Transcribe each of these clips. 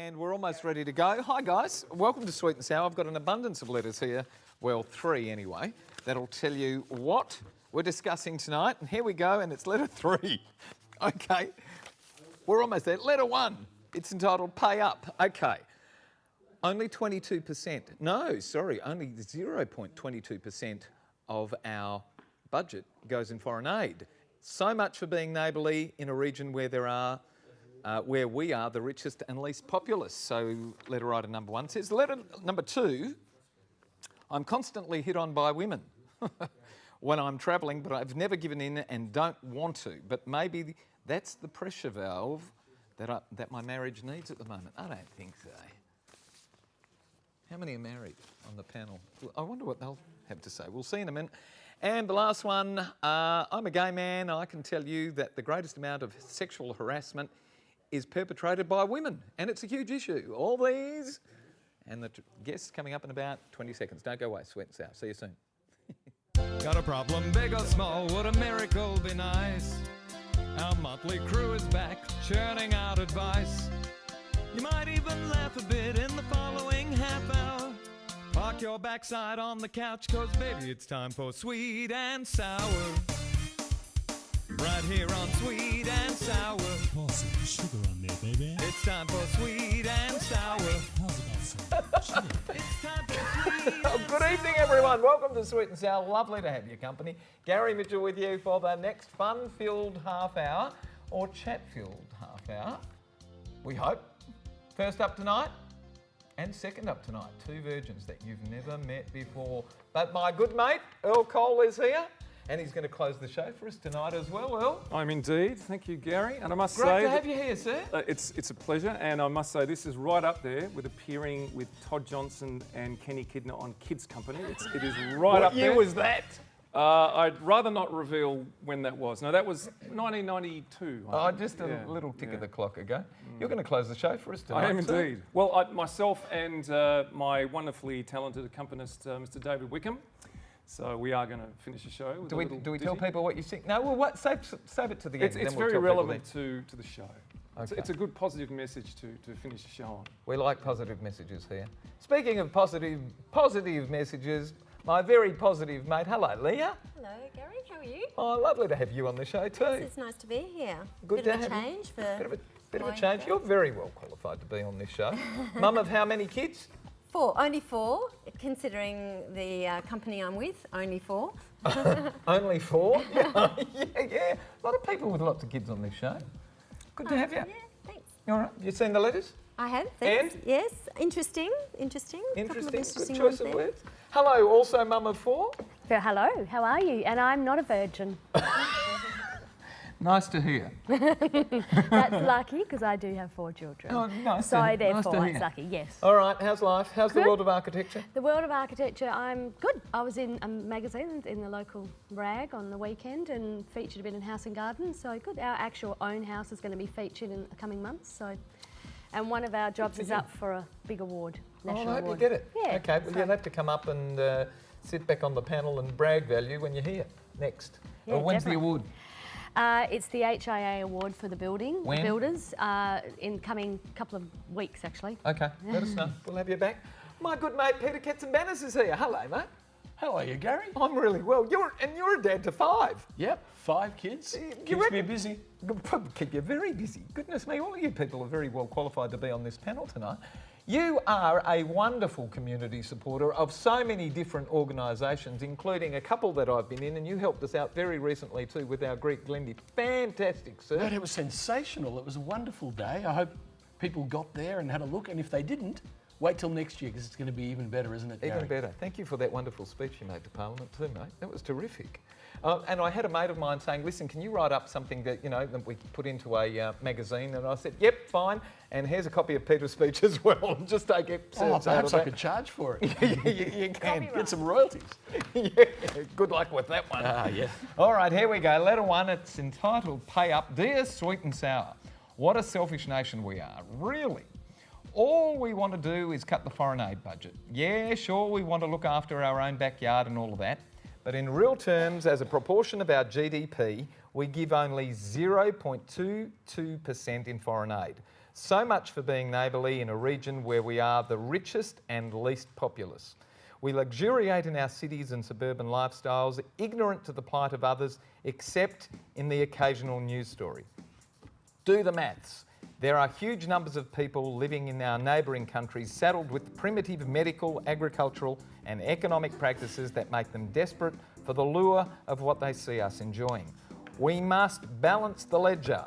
And we're almost ready to go. Hi guys, welcome to Sweet and Sour. I've got an abundance of letters here, well 3 anyway, that'll tell you what we're discussing tonight. And here we go, and it's letter 3. Okay, we're almost there. Letter 1, it's entitled Pay Up. Okay, only 22%, no, sorry, only 0.22% of our budget goes in foreign aid. So much for being neighbourly in a region where where we are the richest and least populous. So letter writer number 1 says, letter number 2, I'm constantly hit on by women when I'm travelling, but I've never given in and don't want to. But maybe that's the pressure valve that my marriage needs at the moment. I don't think so. How many are married on the panel? I wonder what they'll have to say. We'll see in a minute. And the last one, I'm a gay man. I can tell you that the greatest amount of sexual harassment is perpetrated by women, and it's a huge issue. All these, and the guests coming up in about 20 seconds. Don't go away, Sweet and Sour. See you soon. Got a problem, big or small, would a miracle be nice? Our motley crew is back, churning out advice. You might even laugh a bit in the following half hour. Park your backside on the couch, cause baby it's time for Sweet and Sour. Right here on Sweet and Sour. Pour some sugar on there, baby. It's time for Sweet and Sour. How's about some chili? It's time for Sweet and Oh, good evening, everyone. Welcome to Sweet and Sour. Lovely to have your company. Gary Mitchell with you for the next fun-filled half hour, or chat-filled half hour, we hope. First up tonight, and second up tonight, 2 virgins that you've never met before. But my good mate, Earl Cole, is here, and he's going to close the show for us tonight as well, Earl. I'm indeed. Thank you, Gary. And I must Great say... to have you here, sir. It's a pleasure, and I must say this is right up there with appearing with Todd Johnson and Kenny Kidner on Kids Company. It is right up there. What year was that? I'd rather not reveal when that was. No, that was 1992. I think. Just a little tick of the clock ago. You're going to close the show for us tonight, I am sir? indeed. Well, myself and my wonderfully talented accompanist, Mr. David Wickham. So we are going to finish the show. With Do we tell people what you think? No, well, save it to the end. It's then we'll very tell relevant to the show. Okay. It's a good positive message to finish the show on. We like positive messages here. Speaking of positive messages, my very positive mate. Hello, Leah. Hello, Gary. How are you? Oh, lovely to have you on the show too. It's nice to be here. Good Bit to of a have you. change for Bit of a my change. show. You're very well qualified to be on this show. Mum of how many kids? 4, only 4, considering the company I'm with. Only 4. Only 4? Yeah. A lot of people with lots of kids on this show. Good to have you. Yeah, thanks. All right. You seen the letters? I have. Thanks. And? Yes, interesting. Couple of Interesting. interesting Good ones choice of there. words. Hello, also mum of 4. Hello, how are you? And I'm not a virgin. Nice to hear. That's lucky because I do have 4 children. Oh, nice So to therefore hear. it's lucky, yes. All right, how's life? How's the Good. world of architecture? The world of architecture, I'm good. I was in a magazine in the local rag on the weekend and featured a bit in House and Garden, so good. Our actual own house is going to be featured in the coming months, so. And one of our jobs is up for a big award, national I hope award. you get it. Yeah. Okay, well, so- you'll have to come up and sit back on the panel and brag value when you're here next. Yeah, When's definitely. the award? It's the HIA award for the When? builders, in coming couple of weeks actually. Okay, let us know. We'll have you back. My good mate Peter Katsambanis is here. Hello, mate. How are you, Gary? I'm really well. You're a dad to 5. Yep, 5 kids. You Keeps me reckon- busy. Probably keep you very busy. Goodness me, all you people are very well qualified to be on this panel tonight. You are a wonderful community supporter of so many different organisations, including a couple that I've been in, and you helped us out very recently too with our Greek Glendy. Fantastic, sir. Mate, it was sensational. It was a wonderful day. I hope people got there and had a look, and if they didn't, wait till next year because it's going to be even better, isn't it, Gary? Even better. Thank you for that wonderful speech you made to Parliament too, mate. That was terrific. And I had a mate of mine saying, listen, can you write up something that, that we put into a magazine? And I said, yep, fine. And here's a copy of Peter's speech as well. Just take excerpts out of Perhaps I that. could charge for it. you can. Get some royalties. Yeah, good luck with that one. Yeah. All right, here we go. Letter 1, it's entitled Pay Up. Dear Sweet and Sour, what a selfish nation we are, really. All we want to do is cut the foreign aid budget. Yeah, sure, we want to look after our own backyard and all of that. But in real terms, as a proportion of our GDP, we give only 0.22% in foreign aid. So much for being neighbourly in a region where we are the richest and least populous. We luxuriate in our cities and suburban lifestyles, ignorant to the plight of others, except in the occasional news story. Do the maths. There are huge numbers of people living in our neighbouring countries saddled with primitive medical, agricultural and economic practices that make them desperate for the lure of what they see us enjoying. We must balance the ledger.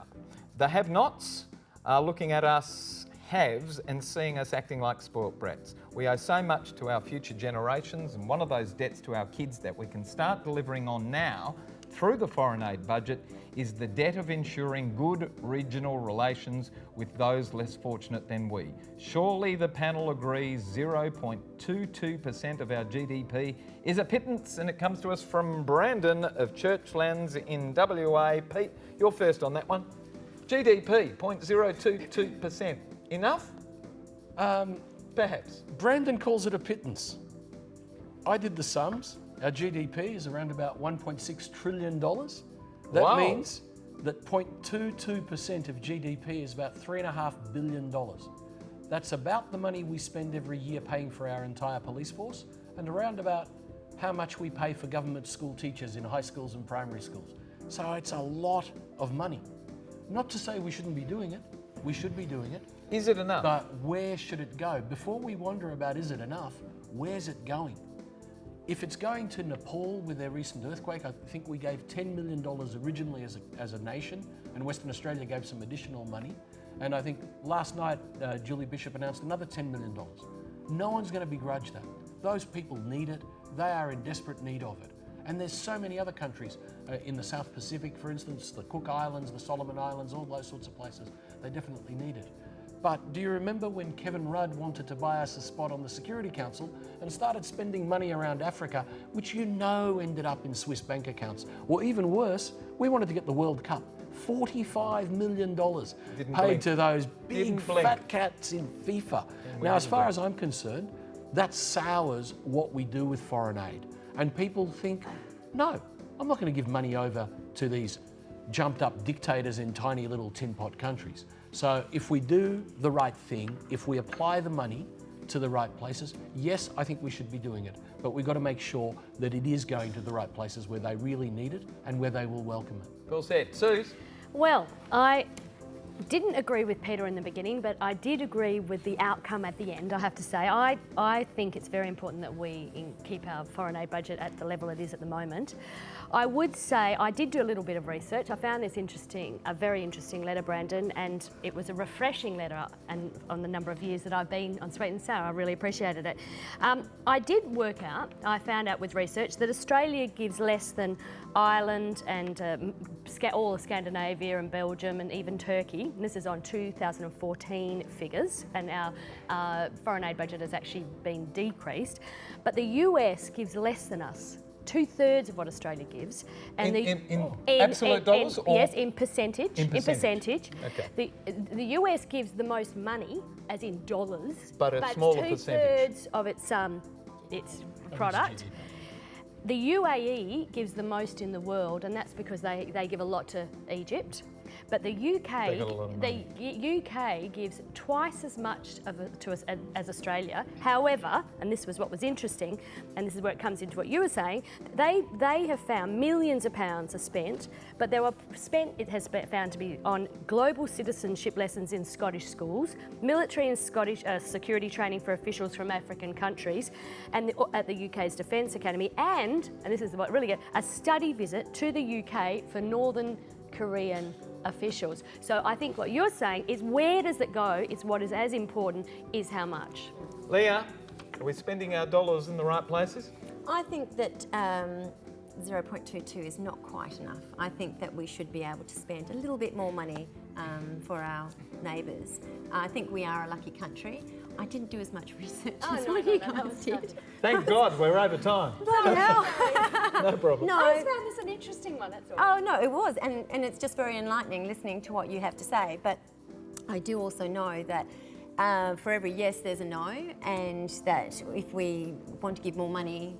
The have-nots are looking at us haves and seeing us acting like spoilt brats. We owe so much to our future generations, and one of those debts to our kids that we can start delivering on now through the foreign aid budget is the debt of ensuring good regional relations with those less fortunate than we. Surely the panel agrees 0.22% of our GDP is a pittance, and it comes to us from Brandon of Churchlands in WA. Pete, you're first on that one. GDP, 0.022%. Enough? Perhaps. Brandon calls it a pittance. I did the sums. Our GDP is around about $1.6 trillion. That Wow. means that 0.22% of GDP is about $3.5 billion. That's about the money we spend every year paying for our entire police force, and around about how much we pay for government school teachers in high schools and primary schools. So it's a lot of money. Not to say we shouldn't be doing it. We should be doing it. Is it enough? But where should it go? Before we wonder about is it enough, where's it going? If it's going to Nepal with their recent earthquake, I think we gave $10 million originally as a nation, and Western Australia gave some additional money. And I think last night, Julie Bishop announced another $10 million. No one's going to begrudge that. Those people need it. They are in desperate need of it. And there's so many other countries in the South Pacific, for instance, the Cook Islands, the Solomon Islands, all those sorts of places. They definitely need it. But do you remember when Kevin Rudd wanted to buy us a spot on the Security Council and started spending money around Africa, which you know ended up in Swiss bank accounts? Or even worse, we wanted to get the World Cup. $45 million paid to those big fat cats in FIFA. Now, as far as I'm concerned, that sours what we do with foreign aid. And people think, no, I'm not going to give money over to these jumped up dictators in tiny little tin pot countries. So if we do the right thing, if we apply the money to the right places, yes, I think we should be doing it. But we've got to make sure that it is going to the right places where they really need it and where they will welcome it. Well said. Suze? Well, I didn't agree with Peter in the beginning, but I did agree with the outcome at the end, I have to say. I think it's very important that we keep our foreign aid budget at the level it is at the moment. I would say I did do a little bit of research. I found this interesting, a very interesting letter, Brandon, and it was a refreshing letter, and on the number of years that I've been on Sweet and Sour, I really appreciated it. I did work out, I found out with research, that Australia gives less than Ireland and all of Scandinavia and Belgium and even Turkey. And this is on 2014 figures, and our foreign aid budget has actually been decreased. But the US gives less than us. 2/3 of what Australia gives, and in absolute dollars, or yes, in percentage. In percentage. Okay. The US gives the most money, as in dollars, but a smaller percentage 2/3 of its product. The UAE gives the most in the world, and that's because they give a lot to Egypt. But the UK gives twice as much to us as Australia. However, and this was what was interesting, and this is where it comes into what you were saying, they have found millions of pounds are spent, but they were spent, it has been found to be on global citizenship lessons in Scottish schools, military and Scottish security training for officials from African countries, and at the UK's Defence Academy, and this is what really good, a study visit to the UK for Northern Korean officials. So I think what you're saying is, where does it go? It's what is as important is how much. Leah, are we spending our dollars in the right places? I think that 0.22 is not quite enough. I think that we should be able to spend a little bit more money for our neighbours. I think we are a lucky country. I didn't do as much research as what you guys did. Thank God, we're over time. Bloody hell. No problem. No. I just found this an interesting one, that's all. Oh, no, it was. And it's just very enlightening listening to what you have to say. But I do also know that for every yes, there's a no. And that if we want to give more money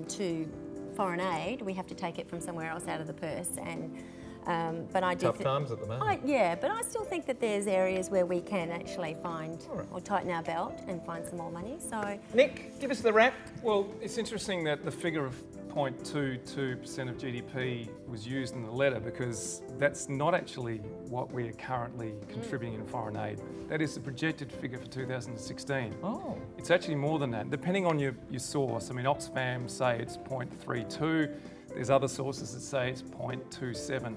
to foreign aid, we have to take it from somewhere else out of the purse. And But I do Tough times at the moment. but I still think that there's areas where we can actually find or tighten our belt and find some more money. So, Nick, give us the wrap. Well, it's interesting that the figure of 0.22% of GDP was used in the letter, because that's not actually what we are currently contributing in foreign aid. That is the projected figure for 2016. Oh. It's actually more than that, depending on your source. I mean, Oxfam say it's 0.32. There's other sources that say it's 0.27.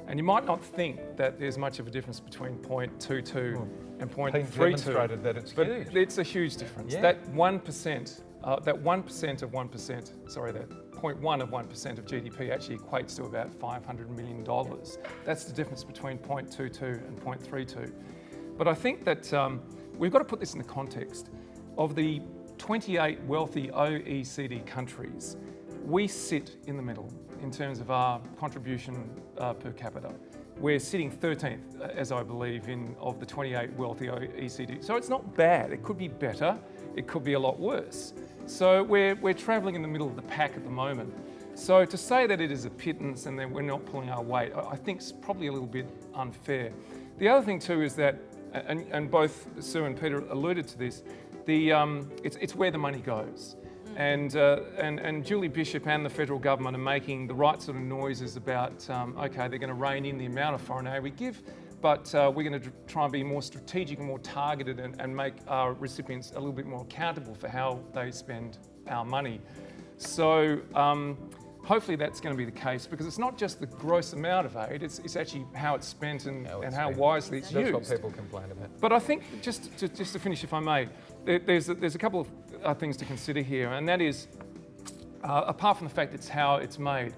And you might not think that there's much of a difference between 0.22 and 0.32. Demonstrated that it's but huge. it's a huge difference. Yeah. That 1%, that 1% of 1%, sorry, that 0.1 of 1% of GDP actually equates to about $500 million. That's the difference between 0.22 and 0.32. But I think that we've got to put this in the context of the 28 wealthy OECD countries. We sit in the middle in terms of our contribution per capita. We're sitting 13th, as I believe, of the 28 wealthy OECD. So it's not bad. It could be better. It could be a lot worse. So we're travelling in the middle of the pack at the moment. So to say that it is a pittance and that we're not pulling our weight, I think is probably a little bit unfair. The other thing too is that, and both Sue and Peter alluded to this, it's where the money goes. And Julie Bishop and the federal government are making the right sort of noises about, okay, they're going to rein in the amount of foreign aid we give, but we're going to try and be more strategic and more targeted and make our recipients a little bit more accountable for how they spend our money. So hopefully that's going to be the case, because it's not just the gross amount of aid, it's actually how it's spent and how wisely it's used. That's what people complain about. But I think, just to finish, if I may, there's a couple of things to consider here, and that is, apart from the fact it's how it's made,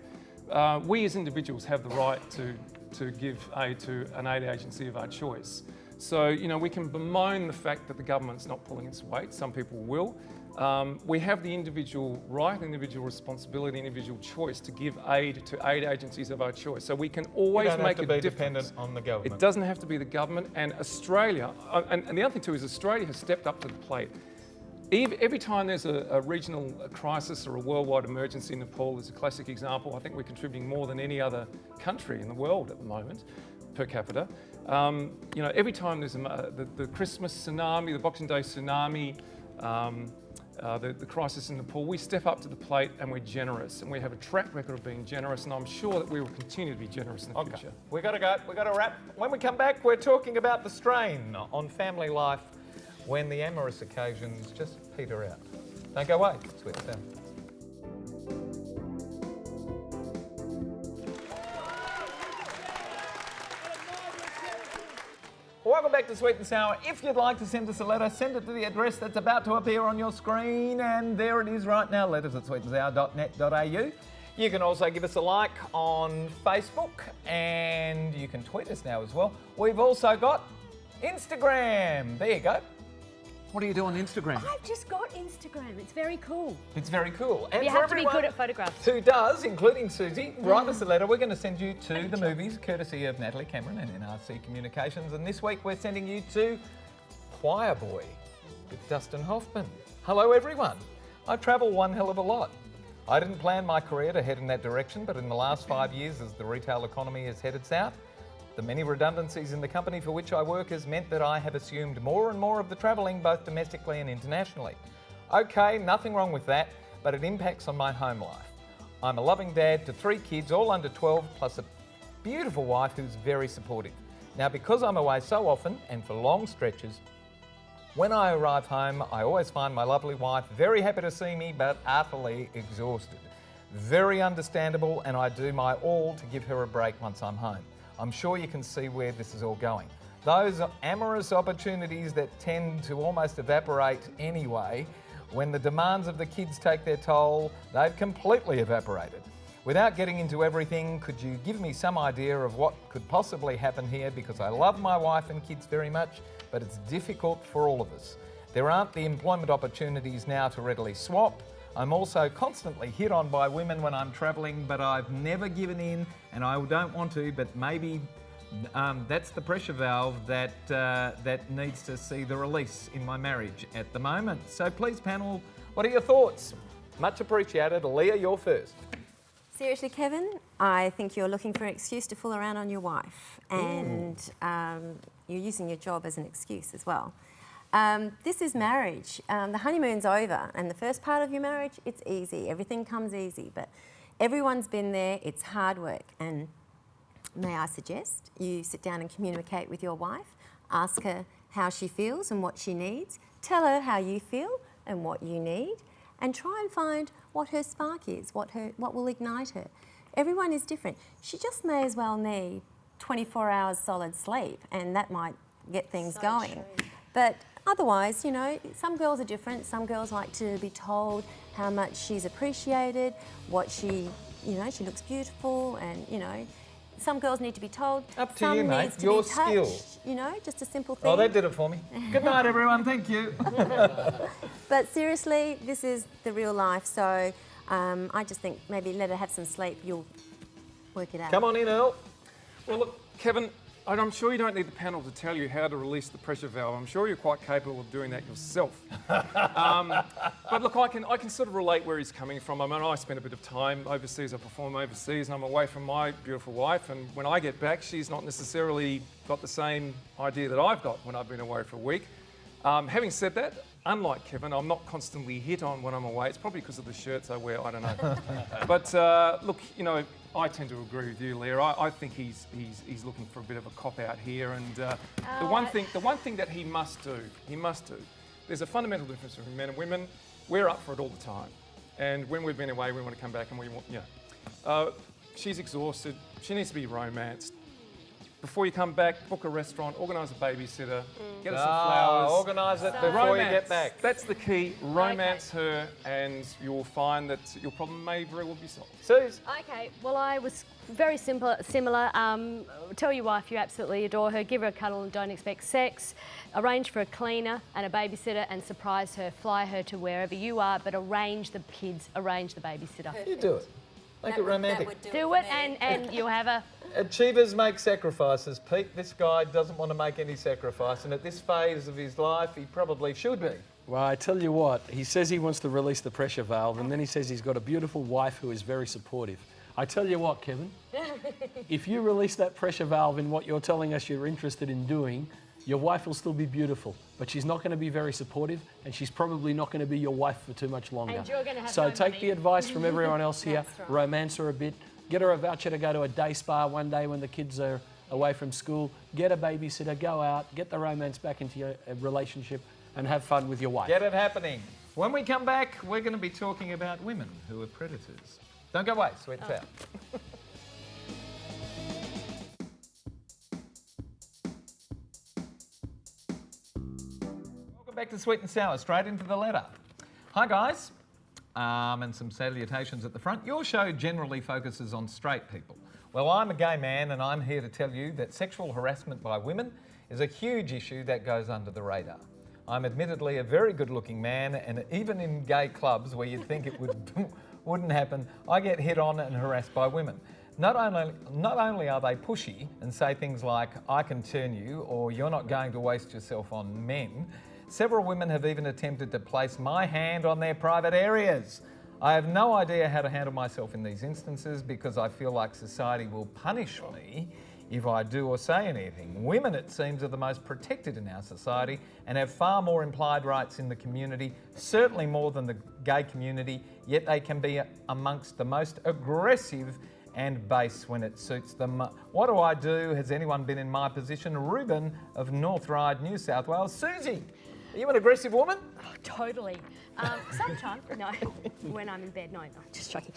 we as individuals have the right to give aid to an aid agency of our choice. So, you know, we can bemoan the fact that the government's not pulling its weight. Some people will. We have the individual right, individual responsibility, individual choice to give aid to aid agencies of our choice. So we can always make a difference. Dependent on the government. It doesn't have to be the government. And Australia, and the other thing too is Australia has stepped up to the plate. Every time there's a regional crisis or a worldwide emergency, Nepal is a classic example. I think we're contributing more than any other country in the world at the moment, per capita. You know, every time there's the Christmas tsunami, the Boxing Day tsunami, the crisis in Nepal, we step up to the plate and we're generous, and we have a track record of being generous, and I'm sure that we will continue to be generous in the future. We've got to go. We've got to wrap. When we come back, we're talking about the strain on family life when the amorous occasions just peter out. Don't go away. Sweet and sour. Welcome back to Sweet and Sour. If you'd like to send us a letter, send it to the address that's about to appear on your screen, and there it is right now, letters@sweetandsour.net.au. You can also give us a like on Facebook, and you can tweet us now as well. We've also got Instagram. There you go. What do you do on Instagram? I've just got Instagram. It's very cool. It's very cool. And You for have to be everyone good at photographs. who does, including Susie, write us a letter. We're going to send you to the movies, courtesy of Natalie Cameron and NRC Communications. And this week we're sending you to Choir Boy with Dustin Hoffman. Hello, everyone. I travel one hell of a lot. I didn't plan my career to head in that direction, but in the last 5 years, as the retail economy has headed south, the many redundancies in the company for which I work has meant that I have assumed more and more of the travelling, both domestically and internationally. Okay, nothing wrong with that, but it impacts on my home life. I'm a loving dad to 3 kids, all under 12, plus a beautiful wife who's very supportive. Now, because I'm away so often and for long stretches, when I arrive home, I always find my lovely wife very happy to see me, but utterly exhausted. Very understandable, and I do my all to give her a break once I'm home. I'm sure you can see where this is all going. Those amorous opportunities that tend to almost evaporate anyway, when the demands of the kids take their toll, they've completely evaporated. Without getting into everything, could you give me some idea of what could possibly happen here? Because I love my wife and kids very much, but it's difficult for all of us. There aren't the employment opportunities now to readily swap. I'm also constantly hit on by women when I'm travelling, but I've never given in, and I don't want to, but maybe that's the pressure valve that needs to see the release in my marriage at the moment. So please, panel, what are your thoughts? Much appreciated. Leah, you're first. Seriously, Kevin, I think you're looking for an excuse to fool around on your wife, and you're using your job as an excuse as well. This is marriage. The honeymoon's over, and the first part of your marriage, it's easy. Everything comes easy, but everyone's been there. It's hard work, and may I suggest you sit down and communicate with your wife, ask her how she feels and what she needs, tell her how you feel and what you need, and try and find what her spark is, what will ignite her. Everyone is different. She just may as well need 24 hours solid sleep, and that might get things going. But otherwise, you know, some girls are different. Some girls like to be told how much she's appreciated, what she looks beautiful, and, you know, some girls need to be told. Up to some you, mate. needs to Your be touched, skill. You know, just a simple thing. Oh, that did it for me. Good night, everyone. Thank you. But seriously, this is the real life. So I just think maybe let her have some sleep. You'll work it out. Come on in, Earl. Well, look, Kevin, I'm sure you don't need the panel to tell you how to release the pressure valve. I'm sure you're quite capable of doing that yourself. But look, I can sort of relate where he's coming from. I mean, I spent a bit of time overseas. I perform overseas, and I'm away from my beautiful wife. And when I get back, she's not necessarily got the same idea that I've got when I've been away for a week. Having said that, unlike Kevin, I'm not constantly hit on when I'm away. It's probably because of the shirts I wear. I don't know. But look, you know, I tend to agree with you, Leah. I think he's looking for a bit of a cop out here. And the one thing that he must do. There's a fundamental difference between men and women. We're up for it all the time, and when we've been away, we want to come back and we want, she's exhausted. She needs to be romanced. Before you come back, book a restaurant, organise a babysitter, get her some flowers. Organise it before you get back. That's the key. Romance her, and you'll find that your problem may very well be solved. Suze. Okay, well, I was very similar. Tell your wife you absolutely adore her, give her a cuddle and don't expect sex. Arrange for a cleaner and a babysitter and surprise her, fly her to wherever you are, but arrange the kids, arrange the babysitter. You do it. Make it romantic. Do it and you'll have a... Achievers make sacrifices, Pete. This guy doesn't want to make any sacrifice, and at this phase of his life, he probably should be. Well, I tell you what, he says he wants to release the pressure valve, and then he says he's got a beautiful wife who is very supportive. I tell you what, Kevin, if you release that pressure valve in what you're telling us you're interested in doing, your wife will still be beautiful, but she's not going to be very supportive, and she's probably not going to be your wife for too much longer. And you're going to have so no take money. the advice from everyone else here, That's right. romance her a bit, get her a voucher to go to a day spa one day when the kids are away from school, get a babysitter, go out, get the romance back into your relationship, and have fun with your wife. Get it happening. When we come back, we're going to be talking about women who are predators. Don't go away, Sweet and Sour. Welcome back to Sweet and Sour, straight into the letter. Hi guys, and some salutations at the front. Your show generally focuses on straight people. Well, I'm a gay man, and I'm here to tell you that sexual harassment by women is a huge issue that goes under the radar. I'm admittedly a very good-looking man, and even in gay clubs where you'd think it wouldn't happen, I get hit on and harassed by women. Not only are they pushy and say things like, I can turn you, or you're not going to waste yourself on men, several women have even attempted to place my hand on their private areas. I have no idea how to handle myself in these instances because I feel like society will punish me if I do or say anything. Women, it seems, are the most protected in our society and have far more implied rights in the community, certainly more than the gay community, yet they can be amongst the most aggressive and base when it suits them. What do I do? Has anyone been in my position? Ruben of North Ryde, New South Wales. Susie, are you an aggressive woman? Oh, totally. Sometimes, no, when I'm in bed, no, just joking.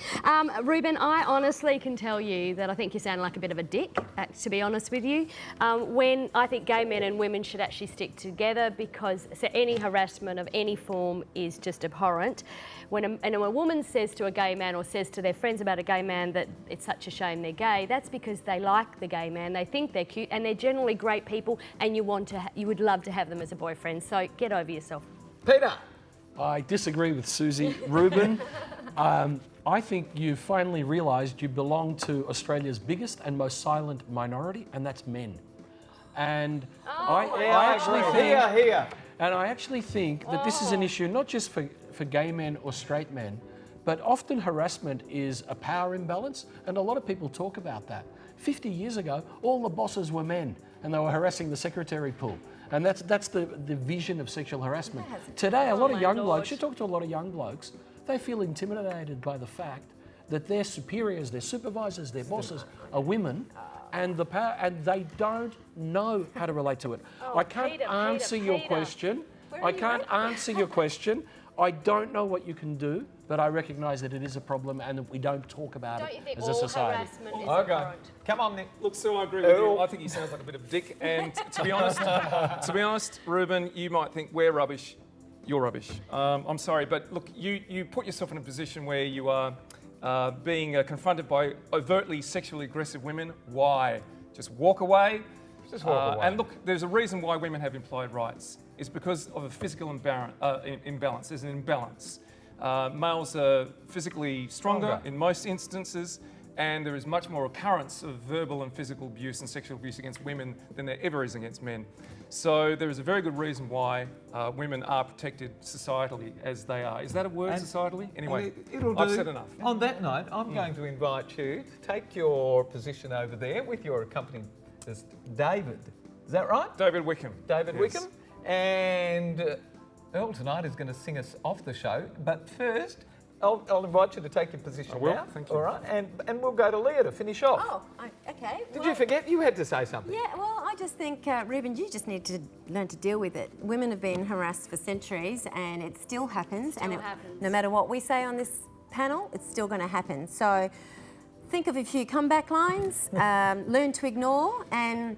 Ruben, I honestly can tell you that I think you sound like a bit of a dick, to be honest with you. When I think gay men and women should actually stick together because any harassment of any form is just abhorrent. When a woman says to a gay man or says to their friends about a gay man that it's such a shame they're gay, that's because they like the gay man, they think they're cute, and they're generally great people, and you would love to have them as a boyfriend. So get over yourself. Peter. I disagree with Susie. Ruben, I think you finally realised you belong to Australia's biggest and most silent minority, and that's men. And I actually think that this is an issue not just for gay men or straight men, But often harassment is a power imbalance, and a lot of people talk about that. 50 years ago, all the bosses were men, and they were harassing the secretary pool. And that's the vision of sexual harassment. Today, a lot of young blokes, you talk to a lot of young blokes, they feel intimidated by the fact that their superiors, their supervisors, their bosses are women, and they don't know how to relate to it. I can't answer your question. I can't answer your question. I don't know what you can do, but I recognise that it is a problem and that we don't talk about it as a society. Harassment is Okay, abhorrent? come on, Nick. Look, Sue, I agree with you. I think he sounds like a bit of a dick. And to be honest, Ruben, you might think we're rubbish. You're rubbish. I'm sorry, but look, you put yourself in a position where you are being confronted by overtly sexually aggressive women. Why? Just walk away. Just walk away. And look, there's a reason why women have implied rights. It's because of a physical imbalance. There's an imbalance. Males are physically stronger in most instances, and there is much more occurrence of verbal and physical abuse and sexual abuse against women than there ever is against men. So there is a very good reason why women are protected societally as they are. Is that a word, societally? Anyway, I've said enough. On that note, I'm going to invite you to take your position over there with your accompaniment, David. Is that right? David Wickham. David Yes. Wickham. And Earl tonight is going to sing us off the show. But first, I'll invite you to take your position I will, now. thank you. All right, and we'll go to Leah to finish off. Oh, okay. Did you forget you had to say something? Yeah, well, I just think, Ruben, you just need to learn to deal with it. Women have been harassed for centuries and it still happens. happens. No matter what we say on this panel, it's still going to happen. So think of a few comeback lines, learn to ignore, and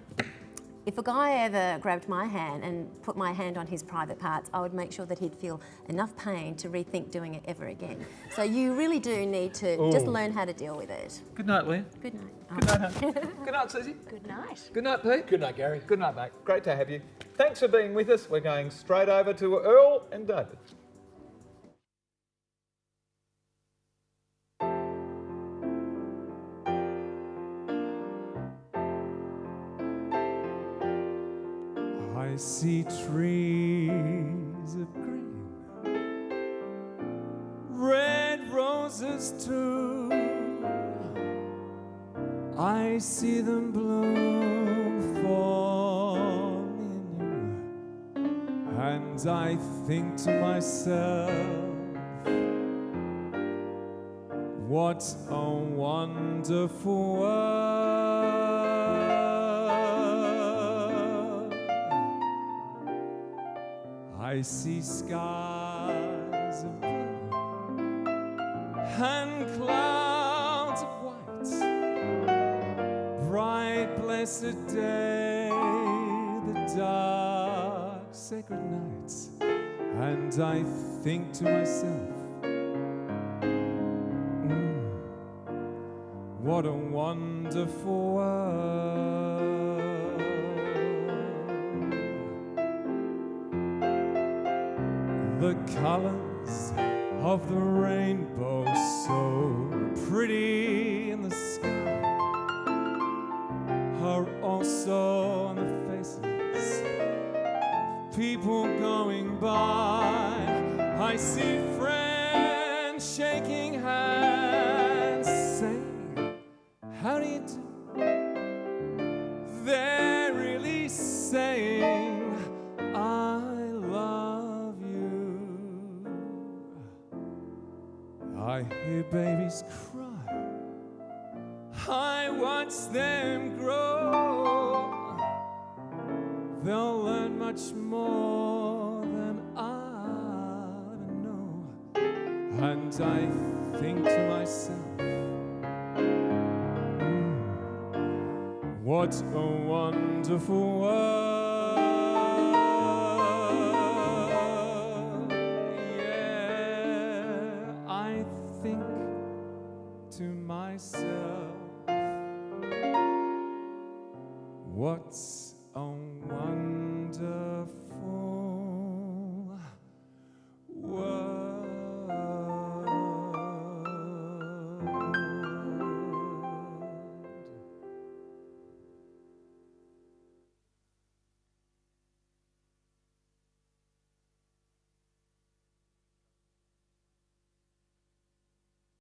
if a guy ever grabbed my hand and put my hand on his private parts, I would make sure that he'd feel enough pain to rethink doing it ever again. So you really do need to just learn how to deal with it. Good night, Leah. Good night. Good night, hon. Good night, Susie. Good night. Good night, Pete. Good night, Gary. Good night, mate. Great to have you. Thanks for being with us. We're going straight over to Earl and David. I see trees of green, red roses too. I see them bloom for me and you, and I think to myself, what a wonderful world. I see skies of blue and clouds of white. Bright, blessed day, the dark, sacred nights. And I think to myself, what a wonderful world. The colors of the rainbow so pretty in the sky are also on the faces of people going by. I see friends shaking hands, saying, how do you do? They're really saying, I love you. I hear babies cry, I watch them grow. They'll learn much more than I'll ever know. And I think to myself, what a wonderful world. Yeah, I think to myself, what's a wonderful